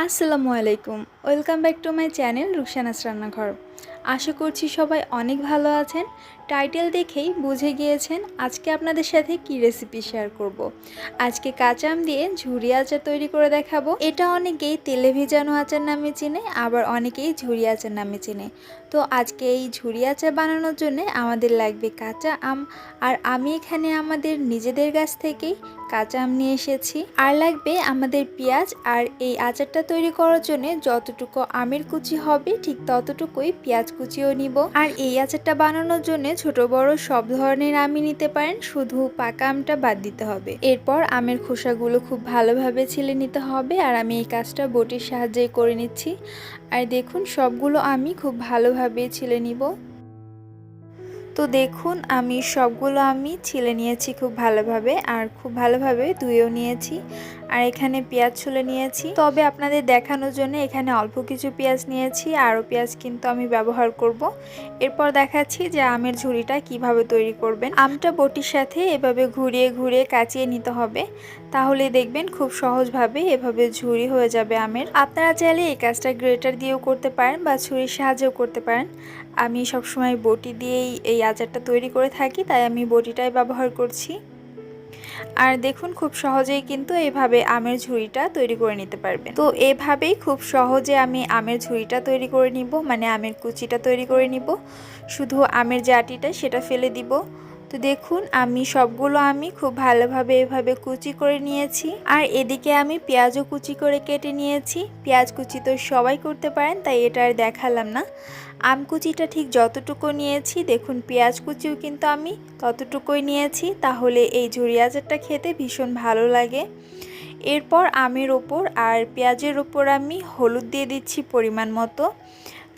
আসসালামু আলাইকুম। Welcome back to my channel Ruksana's রান্নাঘর। আশা করছি সবাই অনেক ভালো আছেন। টাইটেল দেখেই বুঝে গিয়েছেন আজকে আপনাদের সাথে কি রেসিপি শেয়ার করব। আজকে কাঁচা আম দিয়ে ঝুরি আচার তৈরি করে দেখাবো। এটা অনেকেই তেলে ভিজানো আচার নামে চেনে, আবার অনেকেই ঝুরি আচার নামে চেনে। তো আজকে এই ঝুরি আচার বানানোর জন্য আমাদের লাগবে কাঁচা আম, আর আমি এখানে আমাদের নিজেদের গাছ থেকেই কাঁচা আম নিয়ে এসেছি। আর লাগবে আমাদের পেঁয়াজ, আর এই আচারটা তৈরি করার জন্য যতটুকু আমের কুচি হবে ঠিক ততটুকুই পেঁয়াজ কুচিও নিব। আর এই আচারটা বানানোর জন্য ছোট বড় সব ধরনের আমই নিতে পারেন, শুধু পাকা আমটা বাদ দিতে হবে। এরপর আমের খোসাগুলো খুব ভালোভাবে ছিলে নিতে হবে, আর আমি এই কাজটা বটির সাহায্যে করে নিচ্ছি। আর দেখুন সবগুলো আমি খুব ভালোভাবে ছিলে নিব। তো দেখুন আমি সবগুলো আমি ছিলে নিয়েছি খুব ভালোভাবে, আর খুব ভালোভাবে ধুয়েও নিয়েছি। আর এখানে পেঁয়াজ ছুলে নিয়েছি, তবে আপনাদের দেখানোর জন্য এখানে অল্প কিছু পেঁয়াজ নিয়েছি, আরও পেঁয়াজ কিন্তু আমি ব্যবহার করব। এরপর দেখাচ্ছি যে আমের ঝুরিটা কিভাবে তৈরি করবেন। আমটা বটির সাথে এভাবে ঘুরিয়ে ঘুরিয়ে কাচিয়ে নিতে হবে, তাহলে দেখবেন খুব সহজভাবে এভাবে ঝুরি হয়ে যাবে আমের। আপনারা চাইলে এই কাজটা গ্রেটার দিয়েও করতে পারেন বা ছুরির সাহায্যেও করতে পারেন। আমি সবসময় বটি দিয়েই এই আচারটা তৈরি করে থাকি, তাই আমি বটিটাই ব্যবহার করছি। আর দেখুন খুব সহজেই কিন্তু এইভাবে আমের ঝুড়িটা তৈরি করে নিতে পারবেন। তো এভাবেই খুব সহজে আমি আমের ঝুড়িটা তৈরি করে নিব, মানে আমের কুচিটা তৈরি করে নিব। শুধু আমের জাটিটা সেটা ফেলে দিব। তো দেখুন আমি সবগুলো আমি খুব ভালোভাবে এভাবে কুচি করে নিয়েছি। আর এদিকে আমি পেঁয়াজও কুচি করে কেটে নিয়েছি। পেঁয়াজ কুচি তো সবাই করতে পারেন, তাই এটা আর দেখালাম না। আম কুচিটা ঠিক যতটুকু নিয়েছি, দেখুন পেঁয়াজ কুচিও কিন্তু আমি ততটুকুই নিয়েছি, তাহলে এই ঝুরি আচারটা খেতে ভীষণ ভালো লাগে। এরপর আমের ওপর আর পেঁয়াজের ওপর আমি হলুদ দিয়ে দিচ্ছি পরিমাণ মতো,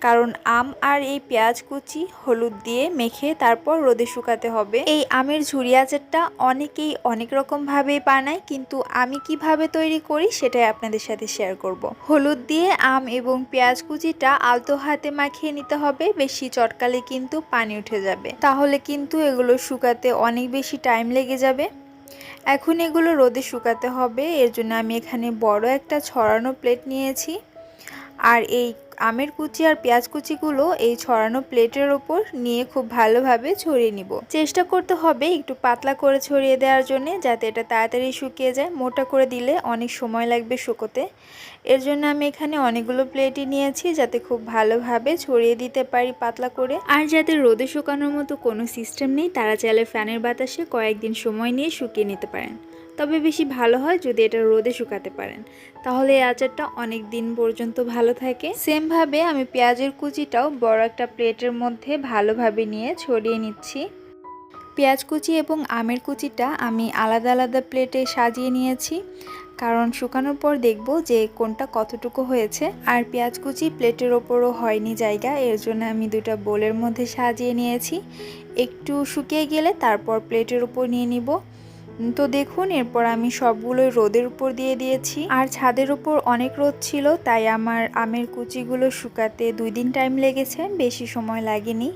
কারণ আম আর এই পেঁয়াজ কুচি হলুদ দিয়ে মেখে তারপর রোদে শুকাতে হবে। এই আমের ঝুরি আচারটা অনেকেই অনেক রকমভাবেই বানায়, কিন্তু আমি কিভাবে তৈরি করি সেটাই আপনাদের সাথে শেয়ার করব। হলুদ দিয়ে আম এবং পেঁয়াজ কুচিটা আলতো হাতে মাখিয়ে নিতে হবে, বেশি চটকালে কিন্তু পানি উঠে যাবে, তাহলে কিন্তু এগুলো শুকাতে অনেক বেশি টাইম লেগে যাবে। এখন এগুলো রোদে শুকাতে হবে, এর জন্য আমি এখানে বড় একটা ছড়ানো প্লেট নিয়েছি। আর এই আমের কুচি আর পেঁয়াজ কুচিগুলো এই ছড়ানো প্লেটের ওপর নিয়ে খুব ভালোভাবে ছড়িয়ে নিব। চেষ্টা করতে হবে একটু পাতলা করে ছড়িয়ে দেওয়ার জন্য, যাতে এটা তাড়াতাড়ি শুকিয়ে যায়। মোটা করে দিলে অনেক সময় লাগবে শুকোতে। এর জন্য আমি এখানে অনেকগুলো প্লেটই নিয়েছি, যাতে খুব ভালোভাবে ছড়িয়ে দিতে পারি পাতলা করে। আর যাদের রোদে শুকানোর মতো কোনো সিস্টেম নেই, তারা চাইলে ফ্যানের বাতাসে কয়েকদিন সময় নিয়ে শুকিয়ে নিতে পারেন। তবে বেশি ভালো হয় যদি এটা রোদে শুকাতে পারেন, তাহলে এই আচারটা অনেক দিন পর্যন্ত ভালো থাকে। সেমভাবে আমি পেঁয়াজের কুচিটাও বড় একটা প্লেটের মধ্যে ভালোভাবে নিয়ে ছড়িয়ে নিচ্ছি। পেঁয়াজ কুচি এবং আমের কুচিটা আমি আলাদা আলাদা প্লেটে সাজিয়ে নিয়েছি, কারণ শুকানোর পর দেখব যে কোনটা কতটুকু হয়েছে। আর পেঁয়াজ কুচি প্লেটের ওপরও হয়নি জায়গা, এর জন্য আমি দুটা বোলের মধ্যে সাজিয়ে নিয়েছি। একটু শুকিয়ে গেলে তারপর প্লেটের উপর নিয়ে নিব। তো দেখুন এরপর আমি সবগুলোই রোদের উপর দিয়ে দিয়েছি। আর ছাদের উপর অনেক রোদ ছিল, তাই আমার আমের কুচিগুলো শুকাতে 2 দিন টাইম লেগেছে, বেশি সময় লাগেনি।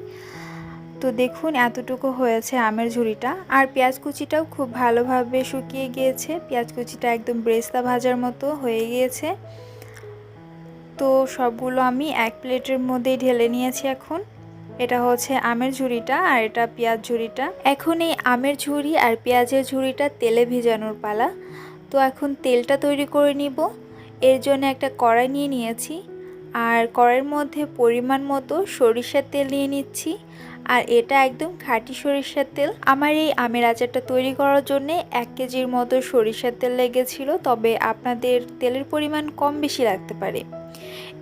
তো দেখুন এতটুকু হয়েছে আমের ঝুড়িটা। আর পেঁয়াজ কুচিটাও খুব ভালোভাবে শুকিয়ে গিয়েছে, পেঁয়াজ কুচিটা একদম ব্রেস্তা ভাজার মতো হয়ে গিয়েছে। তো সবগুলো আমি এক প্লেটের মধ্যেই ঢেলে নিয়েছি। এখন এটা হচ্ছে আমের ঝুড়িটা, আর এটা পেঁয়াজ ঝুড়িটা। এখন এই আমের ঝুড়ি আর পেঁয়াজের ঝুড়িটা তেলে ভেজানোর পালা। তো এখন তেলটা তৈরি করে নিব। এর জন্য একটা কড়াই নিয়ে নিয়েছি, আর কড়াইয়ের মধ্যে পরিমাণ মতো সরিষার তেল নিয়ে নিচ্ছি। আর এটা একদম খাঁটি সরিষার তেল। আমার এই আমের আচারটা তৈরি করার জন্য 1 কেজির মতো সরিষার তেল লেগেছিল, তবে আপনাদের তেলের পরিমাণ কম বেশি লাগতে পারে।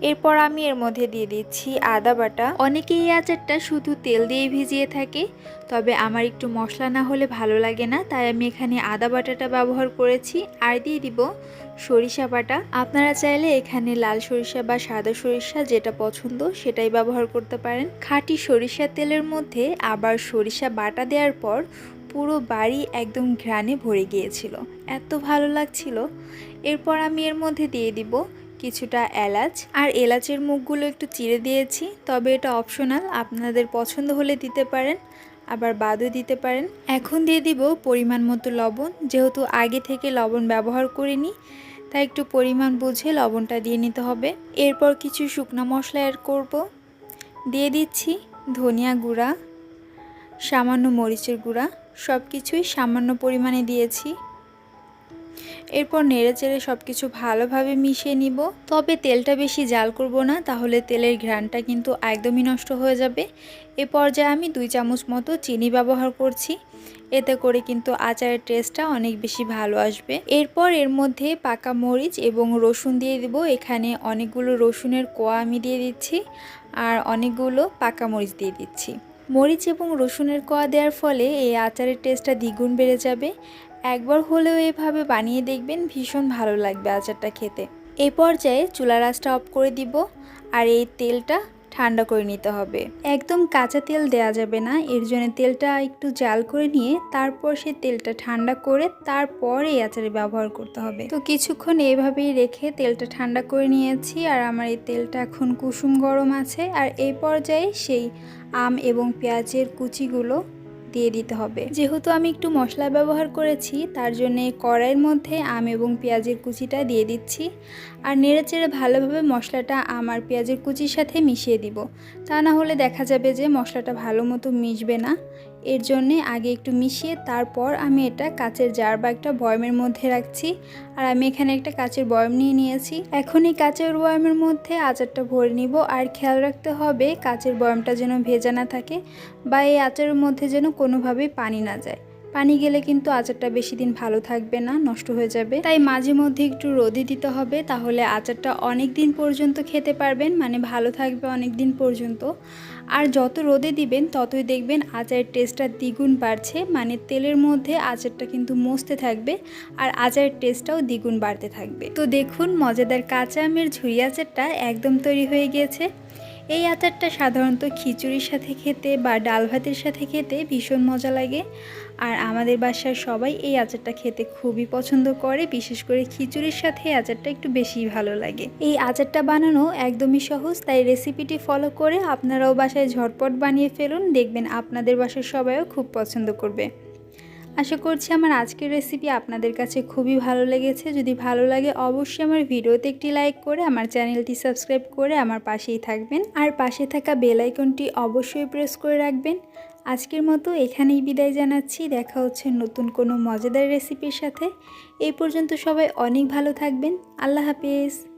এরপর আমি এর মধ্যে দিয়ে দিচ্ছি আদা বাটা। অনেকে এই আচারটা শুধু তেল দিয়ে ভিজিয়ে থাকে, তবে আমার একটু মশলা না হলে ভালো লাগে না, তাই আমি এখানে আদা বাটাটা ব্যবহার করেছি। আর দিয়ে দিব সরিষা বাটা। আপনারা চাইলে এখানে লাল সরিষা বা সাদা সরিষা যেটা পছন্দ সেটাই ব্যবহার করতে পারেন। খাঁটি সরিষার তেলের মধ্যে আবার সরিষা বাটা দেওয়ার পর পুরো বাড়ি একদম ঘ্রাণে ভরে গিয়েছিল, এত ভালো লাগছিল। এরপর আমি এর মধ্যে দিয়ে দিব কিছুটা এলাচ। আর এলাচের মুখগুলো একটু চিড়ে দিয়েছি, তবে এটা অপশনাল, আপনাদের পছন্দ হলে দিতে পারেন, আবার বাদও দিতে পারেন। এখন দিয়ে দিব পরিমাণ মতো লবণ, যেহেতু আগে থেকে লবণ ব্যবহার করিনি তাই একটু পরিমাণ বুঝে লবণটা দিয়ে নিতে হবে। এরপর কিছু শুকনো মশলা অ্যাড করব। দিয়ে দিচ্ছি ধনিয়া গুঁড়া, সামান্য মরিচের গুঁড়া, সব কিছুই সামান্য পরিমাণে দিয়েছি। এরপর নেড়েচেড়ে সব কিছু ভালোভাবে মিশিয়ে নিব। তবে তেলটা বেশি জাল করব না, তাহলে তেলের ঘ্রাণটা কিন্তু একদমই নষ্ট হয়ে যাবে। এ পর্যায়ে আমি 2 চামচ মতো চিনি ব্যবহার করছি। এতে করে কিন্তু আচারের টেস্টটা অনেক বেশি ভালো আসবে। এরপর এর মধ্যে পাকা মরিচ এবং রসুন দিয়ে দেব। এখানে অনেকগুলো রসুনের কোয়া আমি দিয়ে দিচ্ছি আর অনেকগুলো পাকা মরিচ দিয়ে দিচ্ছি। মরিচ এবং রসুনের কোয়া দেওয়ার ফলে এই আচারের টেস্টটা দ্বিগুণ বেড়ে যাবে। একবার হলেও এভাবে বানিয়ে দেখবেন, ভীষণ ভালো লাগবে আচারটা খেতে। এই পর্যায়ে চুলার আঁচটা অফ করে দিব আর এই তেলটা ঠান্ডা করে নিতে হবে। একদম কাঁচা তেল দেওয়া যাবে না, এর জন্য তেলটা একটু জাল করে নিয়ে তারপর সেই তেলটা ঠান্ডা করে তারপর এই আচারে ব্যবহার করতে হবে। তো কিছুক্ষণ এইভাবেই রেখে তেলটা ঠান্ডা করে নিয়েছি আর আমার এই তেলটা এখন কুসুম গরম আছে। আর এই পর্যায়ে সেই আম এবং পেঁয়াজের কুচিগুলো দিয়ে দিতে হবে। যেহেতু আমি একটু মশলা ব্যবহার করেছি, তার জন্যে কড়াইয়ের মধ্যে আম এবং পেঁয়াজের কুচিটা দিয়ে দিচ্ছি আর নেড়েচেড়ে ভালোভাবে মশলাটা আম আর পেঁয়াজের কুচির সাথে মিশিয়ে দিব। তা না হলে দেখা যাবে যে মশলাটা ভালো মতো মিশবে না। এর জন্যে আগে একটু মিশিয়ে তারপর আমি এটা কাচের জার বা একটা বয়মের মধ্যে রাখছি। আর আমি এখানে একটা কাচের বয়ম নিয়ে নিয়েছি। এখন এই কাচের বয়মের মধ্যে আচারটা ভরে নিব আর খেয়াল রাখতে হবে কাচের বয়মটা যেন ভেজা না থাকে বা এই আচারের মধ্যে যেন কোনোভাবেই পানি না যায়। পানি গেলে কিন্তু আচারটা বেশি দিন ভালো থাকবে না, নষ্ট হয়ে যাবে। তাই মাঝে মধ্যে একটু রোদে দিতে হবে, তাহলে আচারটা অনেক দিন পর্যন্ত খেতে পারবেন, মানে ভালো থাকবে অনেক দিন পর্যন্ত। আর যত রোদে দিবেন ততই দেখবেন আচারের টেস্টটা দ্বিগুণ বাড়ছে, মানে তেলের মধ্যে আচারটা কিন্তু মস্তে থাকবে আর আচারের টেস্টটাও দ্বিগুণ বাড়তে থাকবে। তো দেখুন মজাদার কাঁচা আমের ঝুরি আচারটা একদম তৈরি হয়ে গিয়েছে। এই আচারটা সাধারণত খিচুড়ির সাথে খেতে বা ডাল ভাতের সাথে খেতে ভীষণ মজা লাগে। আর আমাদের বাসার সবাই এই আচারটা খেতে খুবই পছন্দ করে, বিশেষ করে খিচুড়ির সাথে এই আচারটা একটু বেশিই ভালো লাগে। এই আচারটা বানানো একদমই সহজ, তাই রেসিপিটি ফলো করে আপনারাও বাসায় ঝটপট বানিয়ে ফেলুন, দেখবেন আপনাদের বাসার সবাইও খুব পছন্দ করবে। আশা করছি আমার আজকের রেসিপি আপনাদের কাছে খুবই ভালো লেগেছে। যদি ভালো লাগে অবশ্যই আমার ভিডিওতে একটি লাইক করে আমার চ্যানেলটি সাবস্ক্রাইব করে আমার পাশেই থাকবেন আর পাশে থাকা বেল আইকনটি অবশ্যই প্রেস করে রাখবেন। আজকের মতো এখানেই বিদায় জানাচ্ছি, দেখা হচ্ছে নতুন কোনো মজাদার রেসিপির সাথে। এই পর্যন্ত সবাই অনেক ভালো থাকবেন। আল্লাহ হাফেজ।